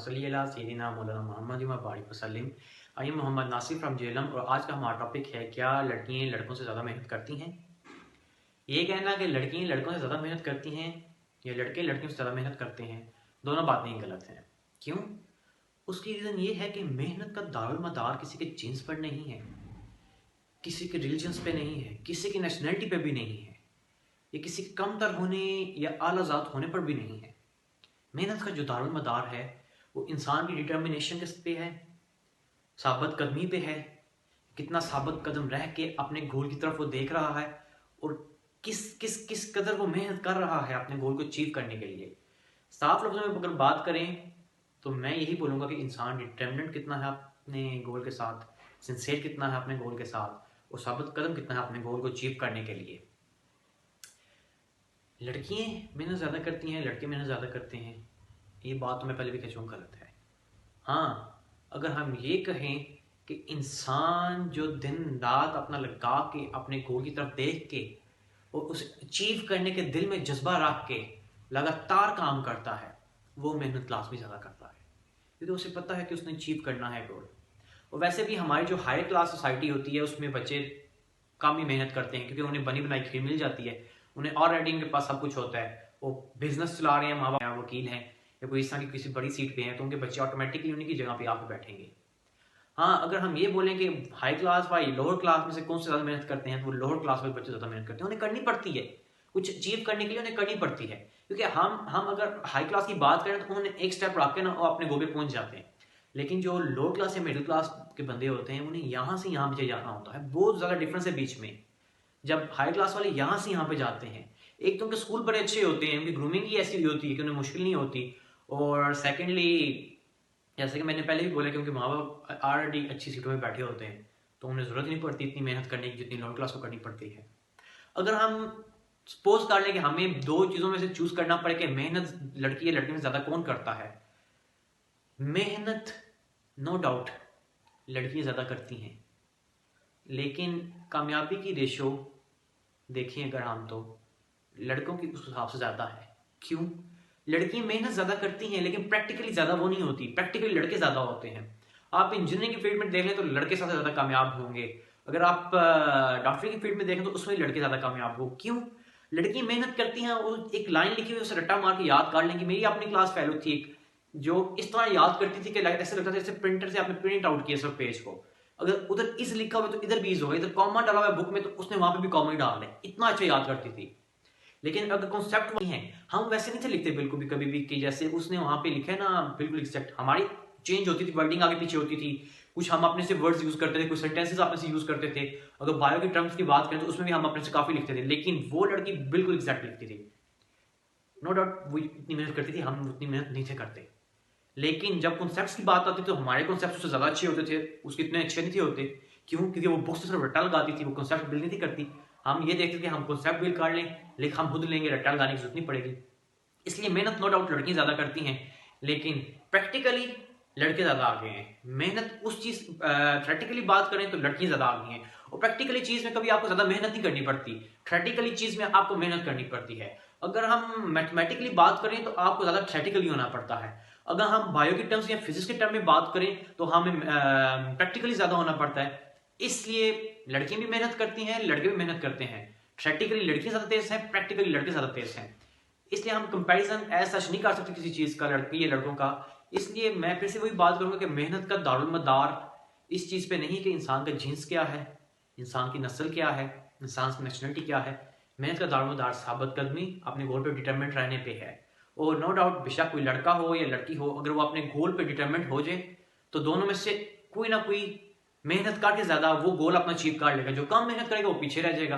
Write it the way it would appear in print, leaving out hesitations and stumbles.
सल्ली अला सय्यिदिना मौलाना मुहम्मद व बारिक वसल्लम। I am Mohammad Nasir from Jhelum और आज का हमारा टॉपिक है, क्या लड़कियां लड़कों से ज़्यादा मेहनत करती हैं। ये कहना कि लड़कियां लड़कों से ज़्यादा मेहनत करती हैं या लड़के लड़कियों से ज़्यादा मेहनत करते हैं, दोनों बातें गलत हैं। क्यों? उसकी रीज़न ये है कि मेहनत का दारुल मदार किसी के जीन्स पर नहीं है, किसी के रिलीजन्स पे नहीं है, किसी की नेशनलिटी पे भी नहीं है, ये किसी के कमतर होने या आला ज़ात होने पर भी नहीं है। मेहनत का जो दारुल मदार है वो इंसान की डिटर्मिनेशन पे है, साबित कदमी पे है, कितना साबित कदम रह के अपने गोल की तरफ वो देख रहा है और किस किस किस कदर वो मेहनत कर रहा है अपने गोल को अचीव करने के लिए। साफ लफ्ज़ों में अगर बात करें तो मैं यही बोलूँगा कि इंसान डिटर्मिनेंट कितना है अपने गोल के साथ, सिंसियर कितना है अपने गोल के साथ और साबित कदम कितना है अपने गोल को अचीव करने के लिए। लड़कियाँ मेहनत ज़्यादा करती हैं, लड़के मेहनत ज़्यादा करते हैं, ये बात तो मैं पहले भी कह चुका गलत है। हाँ, अगर हम ये कहें कि इंसान जो दिन रात अपना लगा के अपने गोल की तरफ देख के और उसे अचीव करने के दिल में जज्बा रख के लगातार काम करता है, वो मेहनत लाजमी ज़्यादा करता है, क्योंकि उसे पता है कि उसने अचीव करना है गोल। और वैसे भी हमारी जो हाई क्लास सोसाइटी होती है उसमें बच्चे कम ही मेहनत करते हैं, क्योंकि उन्हें बनी बनाई खीर मिल जाती है, उन्हें ऑलरेडी उनके पास सब कुछ होता है, वो बिजनेस चला रहे हैं, माँ बाप वकील हैं या कोई इस तरह की किसी बड़ी सीट पे हैं, तो उनके बच्चे ऑटोमेटिकली उन्हीं की जगह पे आके बैठेंगे। हाँ, अगर हम ये बोलें कि हाई क्लास वाली लोअर क्लास में से कौन से ज़्यादा मेहनत करते हैं, तो वो लोअर क्लास वाले बच्चे ज़्यादा मेहनत करते हैं। उन्हें करनी पड़ती है, कुछ अचीव करने के लिए उन्हें करनी पड़ती है, क्योंकि हम अगर हाई क्लास की बात करें तो उन्हें एक स्टेप रख के ना अपने गोल पे पहुंच जाते हैं। लेकिन जो लोअर क्लास या मिडिल क्लास के बंदे होते हैं उन्हें यहाँ से यहाँ पे जाना होता है, बहुत ज़्यादा डिफरेंस है बीच में। जब हाई क्लास वाले यहाँ से यहाँ पे जाते हैं, एक तो उनके स्कूल बड़े अच्छे होते हैं, उनकी ग्रूमिंग ही ऐसी होती है कि उन्हें मुश्किल नहीं होती, और सेकेंडली जैसे कि मैंने पहले भी बोला कि उनके माँ बाप ऑलरेडी अच्छी सीटों में बैठे होते हैं, तो उन्हें ज़रूरत नहीं पड़ती इतनी मेहनत करने की जितनी लोअर क्लास को करनी पड़ती है। अगर हम सपोज कर लें कि हमें दो चीज़ों में से चूज करना पड़े कि मेहनत लड़की या लड़के में ज़्यादा कौन करता है, मेहनत नो डाउट लड़कियाँ ज़्यादा करती हैं, लेकिन कामयाबी की रेशो देखें अगर हम तो लड़कों की उस हिसाब से ज़्यादा है। क्यों? लड़कियां मेहनत ज़्यादा करती हैं लेकिन प्रैक्टिकली ज़्यादा वो नहीं होती, प्रैक्टिकली लड़के ज़्यादा होते हैं। आप इंजीनियरिंग की फील्ड में देख लें तो लड़के सबसे ज़्यादा कामयाब होंगे, अगर आप डॉक्टरी की फील्ड में देखें तो उसमें लड़के ज़्यादा कामयाब हो। क्यों? लड़की मेहनत करती हैं, वो एक लाइन लिखी हुई उसे रट्टा मार के याद कर लेंगी। मेरी अपनी क्लास फेलो थी एक, जो इस तरह याद करती थी कि ऐसे लगता था जैसे प्रिंटर से आपने प्रिंट आउट किया सब पेज को, अगर उधर इज लिखा हुआ तो इधर भी इज होगा, इधर कॉमा डाला हुआ है बुक में तो उसने वहां पे भी कॉमा ही डाल है, इतना अच्छा याद करती थी। लेकिन अगर कॉन्सेप्ट वही है, हम वैसे नहीं थे लिखते बिल्कुल भी कभी भी कि जैसे उसने वहां पे लिखा है ना, बिल्कुल एग्जैक्ट हमारी चेंज होती थी, वर्डिंग आगे पीछे होती थी, कुछ हम अपने से वर्ड्स यूज करते थे, कुछ सेंटेंसेस अपने से यूज करते थे। अगर बायो की टर्म्स की बात करें तो उसमें भी हम अपने से काफी लिखते थे, लेकिन वो लड़की बिल्कुल एग्जैक्ट लिखती थी। नो डाउट वो इतनी मेहनत करती थी, हम उतनी मेहनत नहीं थे करते। लेकिन जब कॉन्सेप्ट्स की बात आती तो हमारे कॉन्सेप्ट उससे ज्यादा अच्छे होते थे, उसके इतने अच्छे नहीं थे होते। क्यों? क्योंकि वो बुक्स से सिर्फ रट्टा लगाती थी, वो कॉन्सेप्ट बिल्ड नहीं थी करती। हम ये देखते थे हम कॉन्सेप्ट बिल्ड कर लें, लेकिन हम खुद लेंगे, रट्टा लगाने की जरूरत नहीं पड़ेगी। इसलिए मेहनत नो डाउट लड़कियां ज्यादा करती हैं, लेकिन प्रैक्टिकली लड़के ज्यादा आगे हैं। मेहनत उस चीज प्रैक्टिकली बात करें तो लड़कियां ज्यादा आगे हैं, और प्रैक्टिकली चीज में कभी आपको ज्यादा मेहनत नहीं करनी पड़ती, थ्रेटिकली चीज में आपको मेहनत करनी पड़ती है। अगर हम मैथमेटिकली बात करें तो आपको ज्यादा थ्रेटिकली होना पड़ता है। अगर हम बायो के टर्म्स या फिजिक्स के टर्म में बात करें तो हमें प्रैक्टिकली ज्यादा होना पड़ता है। इसलिए लड़कियां भी मेहनत करती हैं, लड़के भी मेहनत करते हैं। थ्रेटिकली लड़कियां ज्यादा तेज हैं, प्रैक्टिकली लड़के ज्यादा तेज हैं। इसलिए हम कंपैरिजन ऐसा नहीं कर सकते किसी चीज का, लड़की या लड़कों का। इसलिए मैं फिर से वही बात करूंगा कि मेहनत का दारुल मदार इस चीज पे नहीं कि इंसान का जीन्स क्या है, इंसान की नस्ल क्या है, इंसान की नेशनलिटी क्या है। मेहनत का दारुल मदार साबित कदमी, अपने गोल पे डिटरमिनेट रहने पे है। और नो डाउट बेशक कोई लड़का हो या लड़की हो, अगर वो अपने गोल पे डिटरमिनेट हो जाए तो दोनों में से कोई ना कोई मेहनत करके ज्यादा वो गोल अपना अचीव कर लेगा, जो कम मेहनत करेगा वो पीछे रह जाएगा।